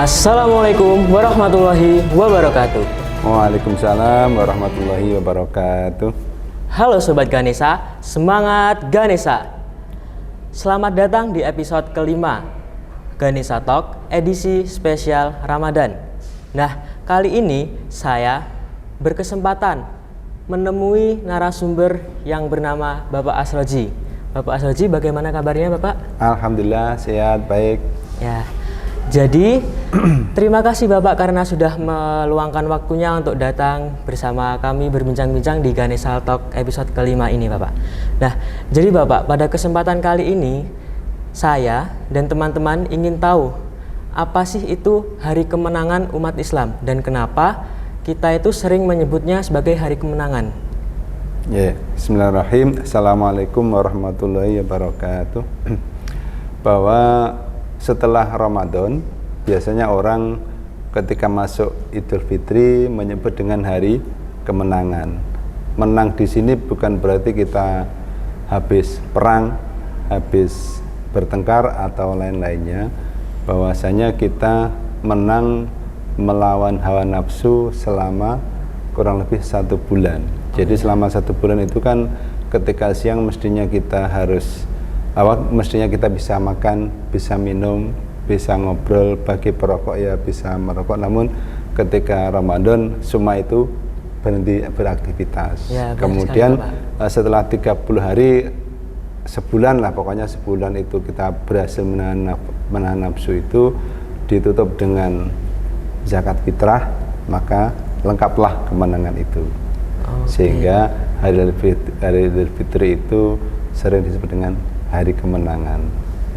Assalamualaikum warahmatullahi wabarakatuh. Waalaikumsalam warahmatullahi wabarakatuh. Halo Sobat Ganesha, semangat Ganesha. Selamat datang di episode kelima Ganesha Talk edisi spesial Ramadan. Nah, kali ini saya berkesempatan menemui narasumber yang bernama Bapak Asroji. Bapak Asroji, bagaimana kabarnya Bapak? Alhamdulillah, sehat, baik. Ya, jadi terima kasih Bapak karena sudah meluangkan waktunya untuk datang bersama kami berbincang-bincang di Ganesha Talk episode kelima ini Bapak. Nah, jadi Bapak, pada kesempatan kali ini saya dan teman-teman ingin tahu apa sih itu Hari Kemenangan Umat Islam dan kenapa kita itu sering menyebutnya sebagai Hari Kemenangan. Ya, bismillahirrahmanirrahim. Assalamualaikum warahmatullahi wabarakatuh. Bahwa setelah Ramadan, biasanya orang ketika masuk Idul Fitri menyebut dengan hari kemenangan. Menang di sini bukan berarti kita habis perang, habis bertengkar atau lain-lainnya. Bahwasanya kita menang melawan hawa nafsu selama kurang lebih 1 bulan. Jadi selama 1 bulan itu kan ketika siang mestinya kita bisa makan, bisa minum, bisa ngobrol, bagi perokok ya bisa merokok. Namun ketika Ramadan semua itu berhenti beraktivitas. Ya, kemudian setelah 30 hari, sebulan lah pokoknya, sebulan itu kita berhasil menahan nafsu itu, ditutup dengan zakat fitrah, maka lengkaplah kemenangan itu. Sehingga hari Idul Fitri itu sering disebut dengan hari kemenangan.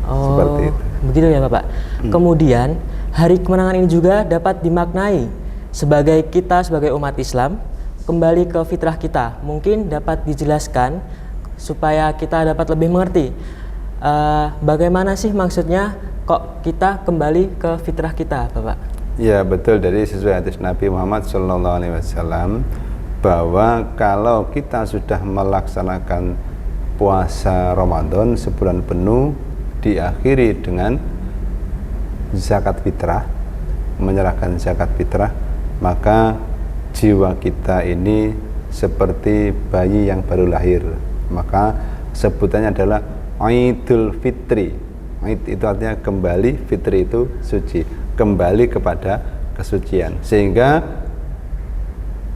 Seperti itu. Begitu ya Bapak. Kemudian hari kemenangan ini juga dapat dimaknai sebagai kita sebagai umat Islam kembali ke fitrah kita. Mungkin dapat dijelaskan supaya kita dapat lebih mengerti bagaimana sih maksudnya kok kita kembali ke fitrah kita, Bapak? Ya, betul, dari sesuai hadis Nabi Muhammad SAW bahwa kalau kita sudah melaksanakan puasa Ramadan sebulan penuh diakhiri dengan zakat fitrah, menyerahkan zakat fitrah, maka jiwa kita ini seperti bayi yang baru lahir. Maka sebutannya adalah Idul Fitri. Id itu artinya kembali, fitri itu suci, kembali kepada kesucian. Sehingga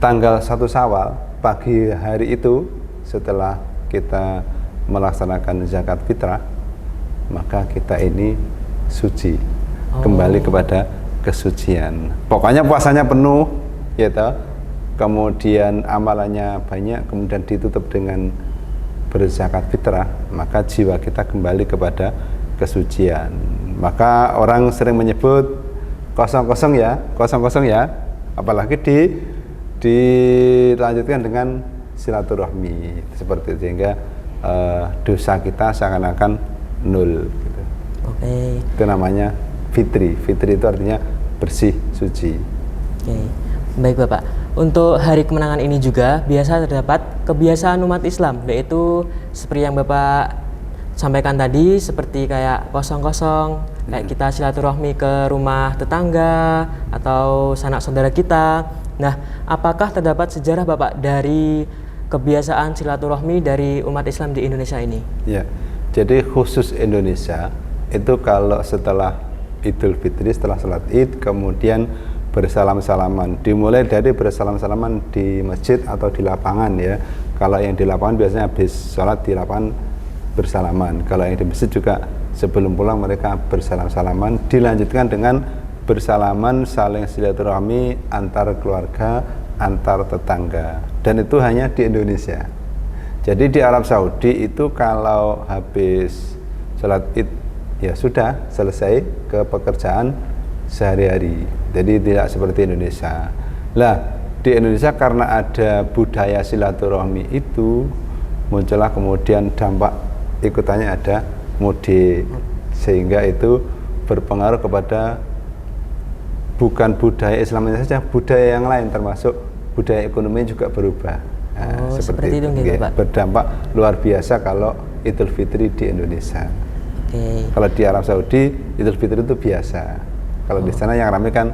tanggal 1 Syawal pagi hari itu setelah kita melaksanakan zakat fitrah, maka kita ini suci, kembali kepada kesucian. Pokoknya puasanya penuh, ya toh. Kemudian amalannya banyak, kemudian ditutup dengan berzakat fitrah, maka jiwa kita kembali kepada kesucian. Maka orang sering menyebut kosong-kosong ya, apalagi dilanjutkan dengan silaturahmi seperti itu, sehingga dosa kita seakan-akan nol gitu. Itu namanya fitri. Fitri itu artinya bersih, suci. Baik Bapak, untuk hari kemenangan ini juga biasa terdapat kebiasaan umat Islam, yaitu seperti yang Bapak sampaikan tadi, seperti kayak kosong-kosong, kayak kita silaturahmi ke rumah tetangga atau sanak saudara kita. Nah, apakah terdapat sejarah Bapak dari kebiasaan silaturahmi dari umat Islam di Indonesia ini? Ya, jadi khusus Indonesia itu kalau setelah Idul Fitri, setelah salat Id, kemudian bersalam-salaman. Dimulai dari bersalam-salaman di masjid atau di lapangan ya. Kalau yang di lapangan biasanya habis sholat di lapangan bersalaman. Kalau yang di masjid juga sebelum pulang mereka bersalam-salaman. Dilanjutkan dengan bersalaman saling silaturahmi antar keluarga, antar tetangga. Dan itu hanya di Indonesia. Jadi di Arab Saudi itu kalau habis sholat Id ya sudah selesai ke pekerjaan sehari-hari. Jadi tidak seperti Indonesia. Lah, di Indonesia karena ada budaya silaturahmi itu, muncullah kemudian dampak ikutannya ada mudik, sehingga itu berpengaruh kepada bukan budaya Islamnya saja, budaya yang lain termasuk budaya ekonomi juga berubah. Nah, seperti itu Pak. Berdampak luar biasa kalau Idul Fitri di Indonesia. Kalau di Arab Saudi Idul Fitri itu biasa. Kalau di sana yang ramai kan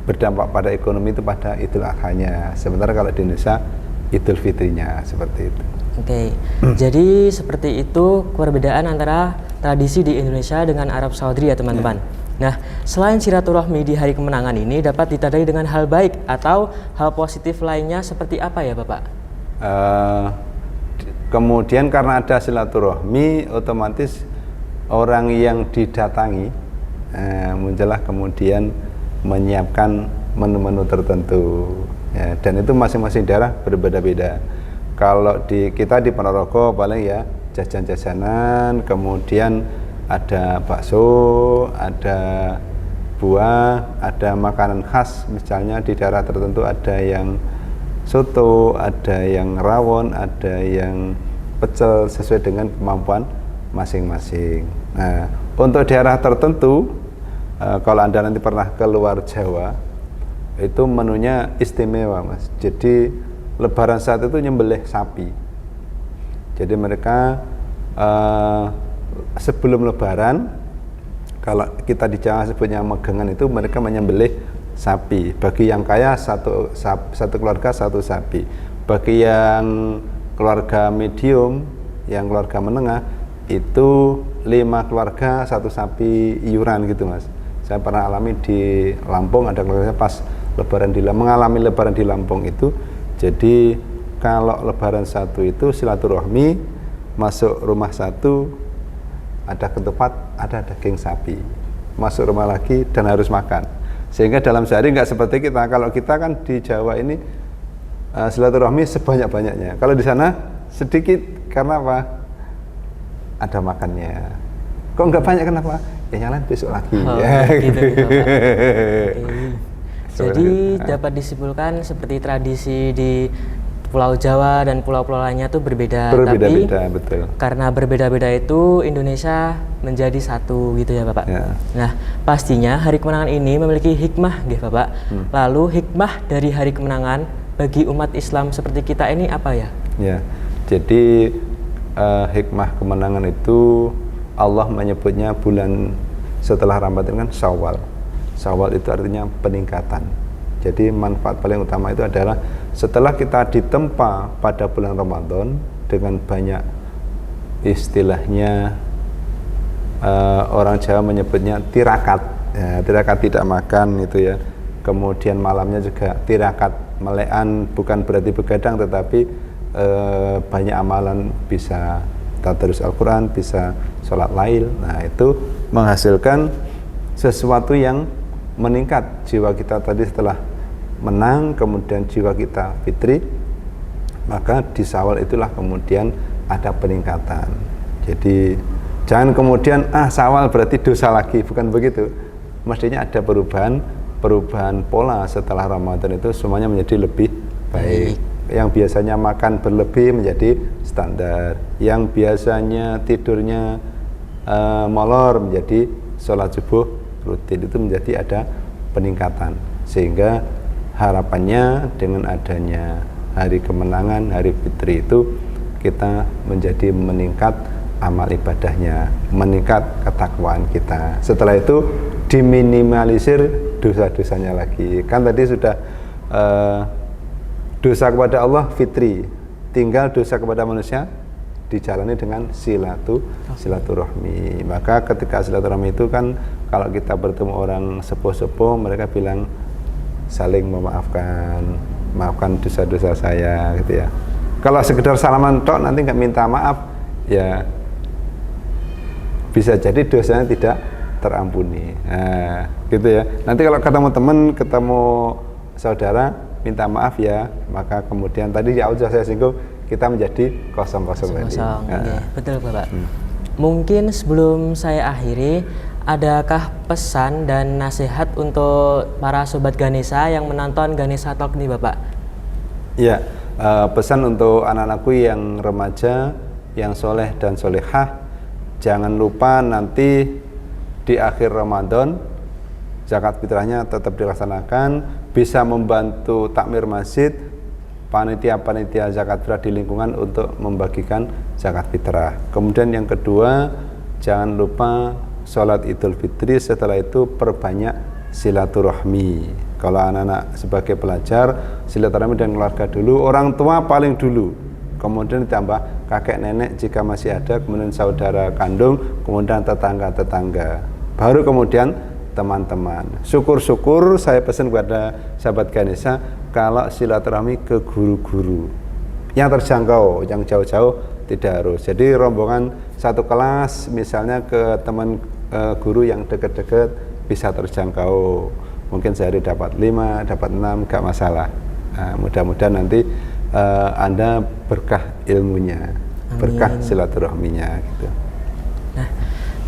berdampak pada ekonomi itu pada Idul Adhanya. Sementara kalau di Indonesia Idul Fitrinya seperti itu. Oke, jadi seperti itu perbedaan antara tradisi di Indonesia dengan Arab Saudi ya teman-teman. Nah, selain silaturahmi di hari kemenangan ini dapat ditandai dengan hal baik atau hal positif lainnya seperti apa ya Bapak? Kemudian karena ada silaturahmi, otomatis orang yang didatangi muncullah kemudian menyiapkan menu-menu tertentu ya, dan itu masing-masing daerah berbeda-beda. Kalau kita di Ponorogo paling ya jajan-jajanan, kemudian ada bakso, ada buah, ada makanan khas, misalnya di daerah tertentu ada yang soto, ada yang rawon, ada yang pecel sesuai dengan kemampuan masing-masing. Nah, untuk daerah tertentu, kalau Anda nanti pernah keluar Jawa, itu menunya istimewa, Mas. Jadi Lebaran saat itu nyembelih sapi. Jadi mereka sebelum Lebaran, kalau kita di Jawa sebutnya megengan, itu mereka menyembelih sapi. Bagi yang kaya satu keluarga satu sapi. Bagi yang keluarga medium, yang keluarga menengah, itu 5 keluarga satu sapi iuran gitu, Mas. Saya pernah alami di Lampung, ada keluarga pas mengalami Lebaran di Lampung itu. Jadi kalau Lebaran satu itu silaturahmi, masuk rumah satu ada ketupat, ada daging sapi, masuk rumah lagi dan harus makan. Sehingga dalam sehari nggak seperti kita. Kalau kita kan di Jawa ini silaturahmi sebanyak-banyaknya. Kalau di sana sedikit, karena apa? Ada makannya. Kok nggak banyak, kenapa? Ya yang lain besok lagi. Gitu, Jadi dapat disimpulkan seperti tradisi di Pulau Jawa dan pulau-pulau lainnya itu berbeda, tapi betul. Karena berbeda-beda itu Indonesia menjadi satu gitu ya Bapak. Ya. Nah, pastinya hari kemenangan ini memiliki hikmah gitu Bapak. Lalu hikmah dari hari kemenangan bagi umat Islam seperti kita ini apa ya? Ya, jadi hikmah kemenangan itu Allah menyebutnya bulan setelah Ramadan kan Syawal. Syawal itu artinya peningkatan. Jadi manfaat paling utama itu adalah setelah kita ditempa pada bulan Ramadan dengan banyak istilahnya orang Jawa menyebutnya tirakat. Ya, tirakat tidak makan itu ya. Kemudian malamnya juga tirakat, melean, bukan berarti begadang tetapi banyak amalan, bisa tadarus Al-Quran, bisa sholat lail. Nah, itu menghasilkan sesuatu yang meningkat jiwa kita tadi setelah menang, kemudian jiwa kita fitri, maka di Syawal itulah kemudian ada peningkatan. Jadi jangan kemudian Syawal berarti dosa lagi, bukan begitu. Mestinya ada perubahan pola setelah Ramadan itu semuanya menjadi lebih baik. Yang biasanya makan berlebih menjadi standar, yang biasanya tidurnya molor menjadi sholat subuh rutin, itu menjadi ada peningkatan. Sehingga harapannya dengan adanya hari kemenangan, hari fitri itu kita menjadi meningkat amal ibadahnya, meningkat ketakwaan kita. Setelah itu diminimalisir dosa-dosanya lagi. Kan tadi sudah dosa kepada Allah fitri, tinggal dosa kepada manusia dijalani dengan silaturahmi. Maka ketika silaturahmi itu kan kalau kita bertemu orang sepuh-sepuh, mereka bilang saling memaafkan, maafkan dosa-dosa saya gitu ya. Kalau sekedar salaman tok nanti nggak minta maaf, ya bisa jadi dosanya tidak terampuni. Nah, gitu ya. Nanti kalau ketemu teman, ketemu saudara, minta maaf ya, maka kemudian tadi ya sudah saya singgung, kita menjadi kosong-kosong tadi. Okay. Betul Bapak. Mungkin sebelum saya akhiri, adakah pesan dan nasihat untuk para sobat Ganesha yang menonton Ganesha Talk nih Bapak? Ya, pesan untuk anak-anakku yang remaja, yang soleh dan solehah, jangan lupa nanti di akhir Ramadan zakat fitrahnya tetap dilaksanakan, bisa membantu takmir masjid, panitia-panitia zakat fitrah di lingkungan untuk membagikan zakat fitrah. Kemudian yang kedua, jangan lupa sholat Idul Fitri, setelah itu perbanyak silaturahmi. Kalau anak-anak sebagai pelajar, silaturahmi dengan keluarga dulu, orang tua paling dulu, kemudian ditambah kakek nenek jika masih ada, kemudian saudara kandung, kemudian tetangga-tetangga, baru kemudian teman-teman. Syukur-syukur saya pesan kepada sahabat Ganesha kalau silaturahmi ke guru-guru yang terjangkau, yang jauh-jauh tidak harus. Jadi rombongan satu kelas misalnya ke teman guru yang dekat-dekat bisa terjangkau. Mungkin sehari dapat 5, dapat 6, gak masalah. Nah, mudah-mudahan nanti Anda berkah ilmunya, berkah silaturahminya gitu. Nah,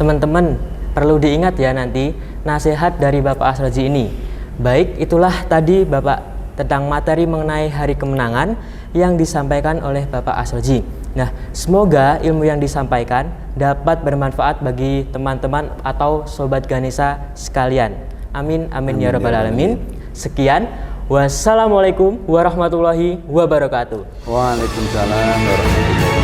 teman-teman perlu diingat ya nanti nasihat dari Bapak Asroji ini. Baik, itulah tadi Bapak tentang materi mengenai Hari Kemenangan yang disampaikan oleh Bapak Asroji. Nah, semoga ilmu yang disampaikan dapat bermanfaat bagi teman-teman atau Sobat Ganesha sekalian. Amin, amin, ya rabbal alamin. Sekian, wassalamualaikum warahmatullahi wabarakatuh. Waalaikumsalam warahmatullahi wabarakatuh.